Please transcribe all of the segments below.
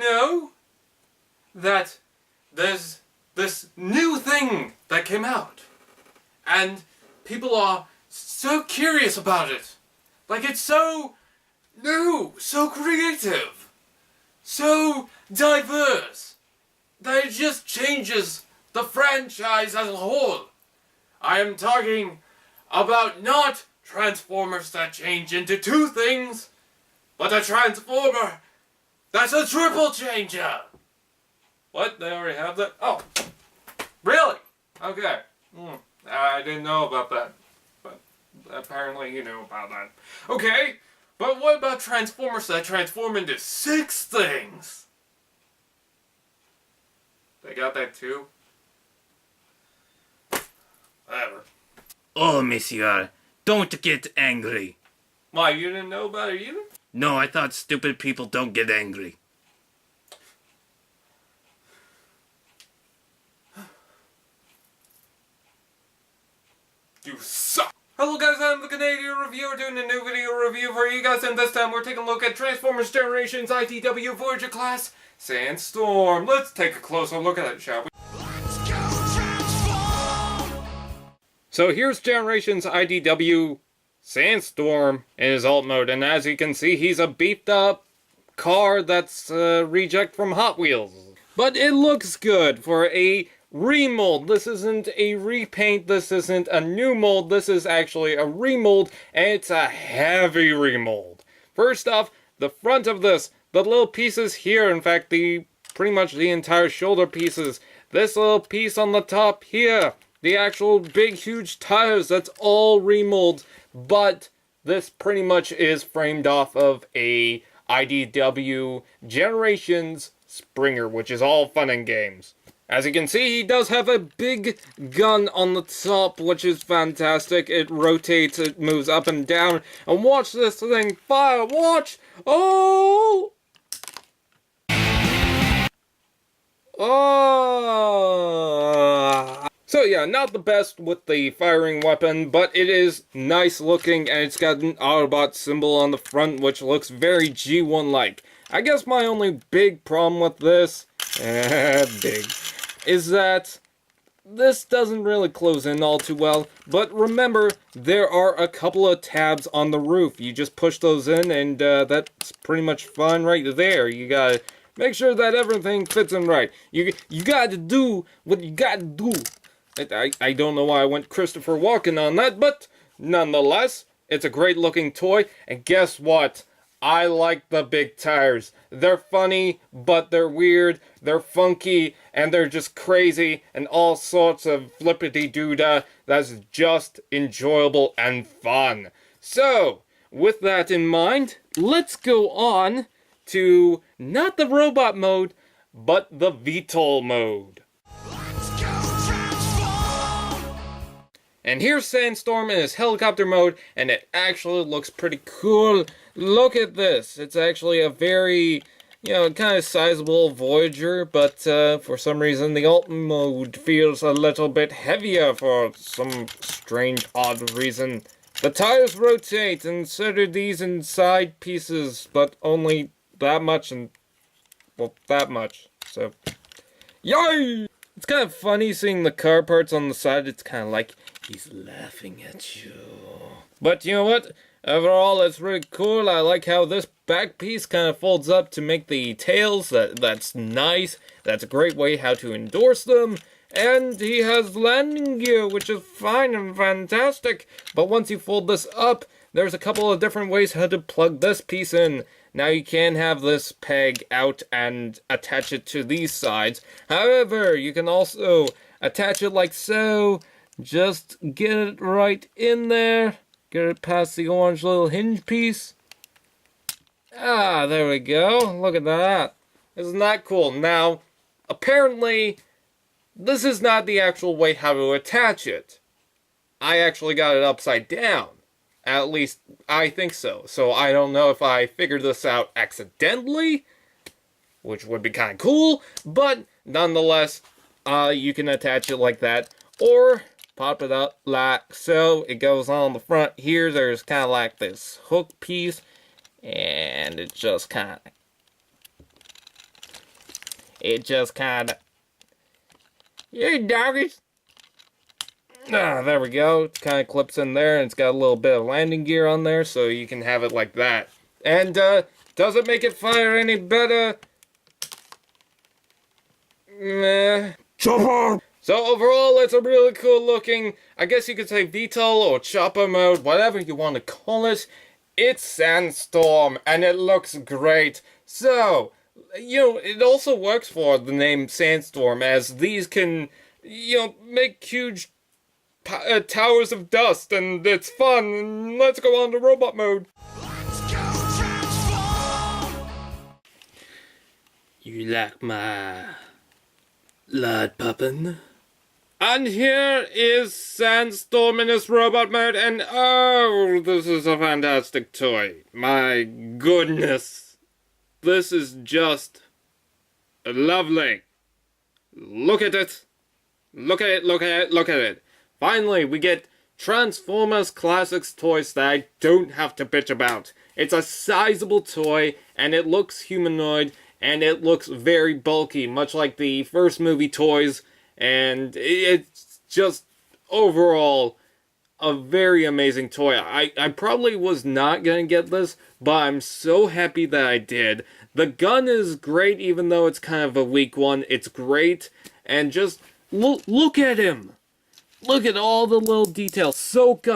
know that there's this new thing that came out? And people are so curious about it. Like, it's so new, so creative, so diverse, that it just changes the franchise as a whole. I am talking about not Transformers that change into two things, but a Transformer that's a triple changer. What? They already have that? Oh, really? Okay. I didn't know about that, but apparently you know about that. Okay, but what about Transformers that transform into 6 things? They got that too? Whatever. Oh, monsieur, don't get angry. Why, you didn't know about it either? No, I thought stupid people don't get angry. You suck! Hello guys, I'm the Canadian reviewer doing a new video review for you guys, and this time we're taking a look at Transformers Generations IDW Voyager class Sandstorm. Let's take a closer look at it, shall we? So here's Generations IDW Sandstorm in his alt mode, and as you can see, he's a beefed up car that's a reject from Hot Wheels. But it looks good for a remold. This isn't a repaint, this isn't a new mold, this is actually a remold, and it's a heavy remold. First off, the front of this, the little pieces here, in fact, pretty much the entire shoulder pieces, this little piece on the top here, the actual big huge tires, that's all remold, but this pretty much is framed off of a IDW Generations Springer, which is all fun and games. As you can see, he does have a big gun on the top, which is fantastic. It rotates, it moves up and down, and watch this thing fire, watch! Oh! Oh! So yeah, not the best with the firing weapon, but it is nice looking, and it's got an Autobot symbol on the front, which looks very G1-like. I guess my only big problem with this, is that this doesn't really close in all too well, but remember, there are a couple of tabs on the roof. You just push those in, and that's pretty much fine right there. You gotta make sure that everything fits in right. You gotta do what you gotta do. I don't know why I went Christopher Walken on that, but nonetheless, it's a great looking toy, and guess what? I like the big tires. They're funny, but they're weird, they're funky, and they're just crazy, and all sorts of flippity-doo-dah that's just enjoyable and fun. So, with that in mind, let's go on to not the robot mode, but the VTOL mode. And here's Sandstorm in his helicopter mode, and it actually looks pretty cool. Look at this. It's actually a very, kind of sizable Voyager, but for some reason the alt mode feels a little bit heavier for some strange, odd reason. The tires rotate, and so do these inside pieces, but only that much and, well, that much. So, yay! It's kind of funny seeing the car parts on the side. It's kind of like he's laughing at you. But you know what? Overall, it's really cool. I like how this back piece kind of folds up to make the tails. That's nice. That's a great way how to endorse them. And he has landing gear, which is fine and fantastic. But once you fold this up, there's a couple of different ways how to plug this piece in. Now you can have this peg out and attach it to these sides. However, you can also attach it like so. Just get it right in there. Get it past the orange little hinge piece. Ah, there we go. Look at that. Isn't that cool? Now, apparently, this is not the actual way how to attach it. I actually got it upside down. At least, I think so. So I don't know if I figured this out accidentally, which would be kind of cool, but nonetheless, you can attach it like that, or pop it up like so. It goes on the front here. There's kind of like this hook piece, and it just kind of it just kinda... Hey, doggies! Ah, there we go. It kind of clips in there, and it's got a little bit of landing gear on there, so you can have it like that. And, does it make it fire any better? Meh. Chopper! So overall, it's a really cool looking, I guess you could say VTOL or chopper mode, whatever you want to call it. It's Sandstorm, and it looks great. So, you know, it also works for the name Sandstorm, as these can, you know, make huge towers of dust, and it's fun. And let's go on to robot mode. You like my lard puppin'? And here is Sandstorm in his robot mode, and oh, this is a fantastic toy. My goodness. This is just lovely. Look at it. Look at it, look at it, look at it. Finally, we get Transformers Classics toys that I don't have to bitch about. It's a sizable toy, and it looks humanoid, and it looks very bulky, much like the first movie toys. And it's just overall a very amazing toy. I probably was not going to get this, but I'm so happy that I did. The gun is great, even though it's kind of a weak one. It's great. And just look at him. Look at all the little details. Soak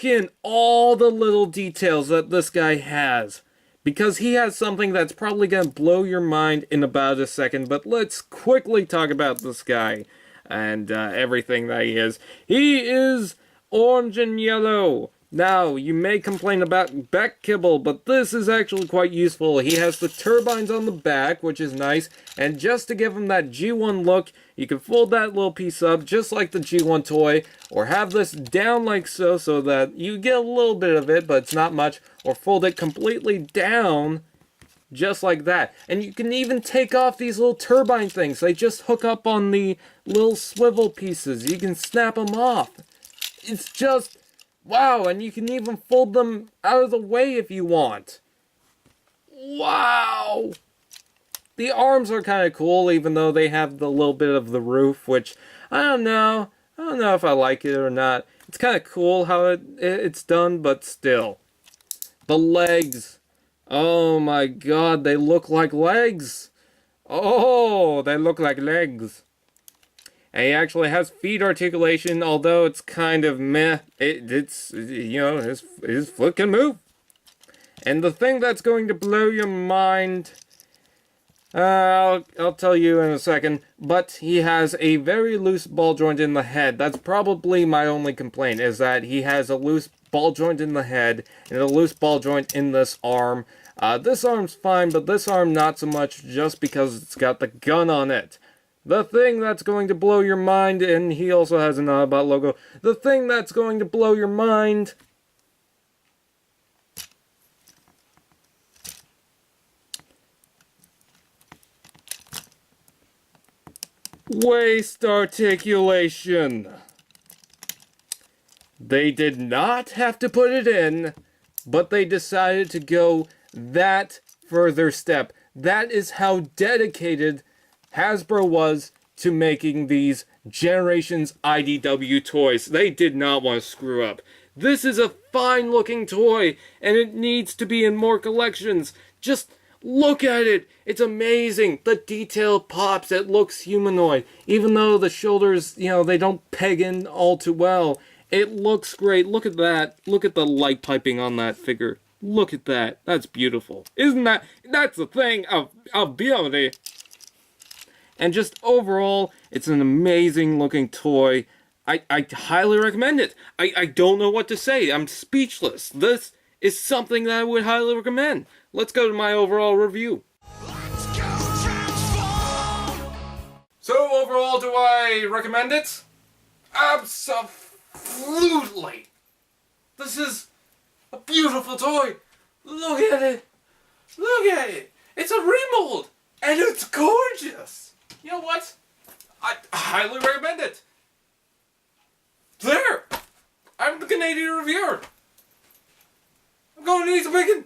in all the little details that this guy has. Because he has something that's probably going to blow your mind in about a second. But let's quickly talk about this guy and everything that he is. He is orange and yellow. Now, you may complain about back kibble, but this is actually quite useful. He has the turbines on the back, which is nice. And just to give him that G1 look, you can fold that little piece up just like the G1 toy, or have this down like so, so that you get a little bit of it, but it's not much, or fold it completely down just like that. And you can even take off these little turbine things. They just hook up on the little swivel pieces. You can snap them off. It's just... wow, and you can even fold them out of the way if you want. Wow! The arms are kind of cool, even though they have the little bit of the roof, which, I don't know if I like it or not. It's kind of cool how it's done, but still. The legs. Oh my god, they look like legs. Oh, they look like legs. And he actually has feet articulation, although it's kind of meh. It's, you know, his foot can move. And the thing that's going to blow your mind, I'll tell you in a second, but he has a very loose ball joint in the head. That's probably my only complaint, is that he has a loose ball joint in the head, and a loose ball joint in this arm. This arm's fine, but this arm not so much, just because it's got the gun on it. The thing that's going to blow your mind, and he also has an Autobot logo, the thing that's going to blow your mind waist articulation. They did not have to put it in, but they decided to go that further step. That is how dedicated Hasbro was to making these Generations IDW toys. They did not want to screw up. This is a fine looking toy, and it needs to be in more collections. Just look at it. It's amazing. The detail pops. It looks humanoid. Even though the shoulders, you know, they don't peg in all too well. It looks great. Look at that. Look at the light piping on that figure. Look at that. That's beautiful. Isn't that? That's the thing of beauty. And just overall, it's an amazing looking toy. I highly recommend it. I don't know what to say. I'm speechless. This is something that I would highly recommend. Let's go to my overall review. So overall, do I recommend it? Absolutely. This is a beautiful toy. Look at it. Look at it. It's a remold. And it's gorgeous. You know what? I highly recommend it. There! I'm the Canadian reviewer. I'm going to eat some bacon.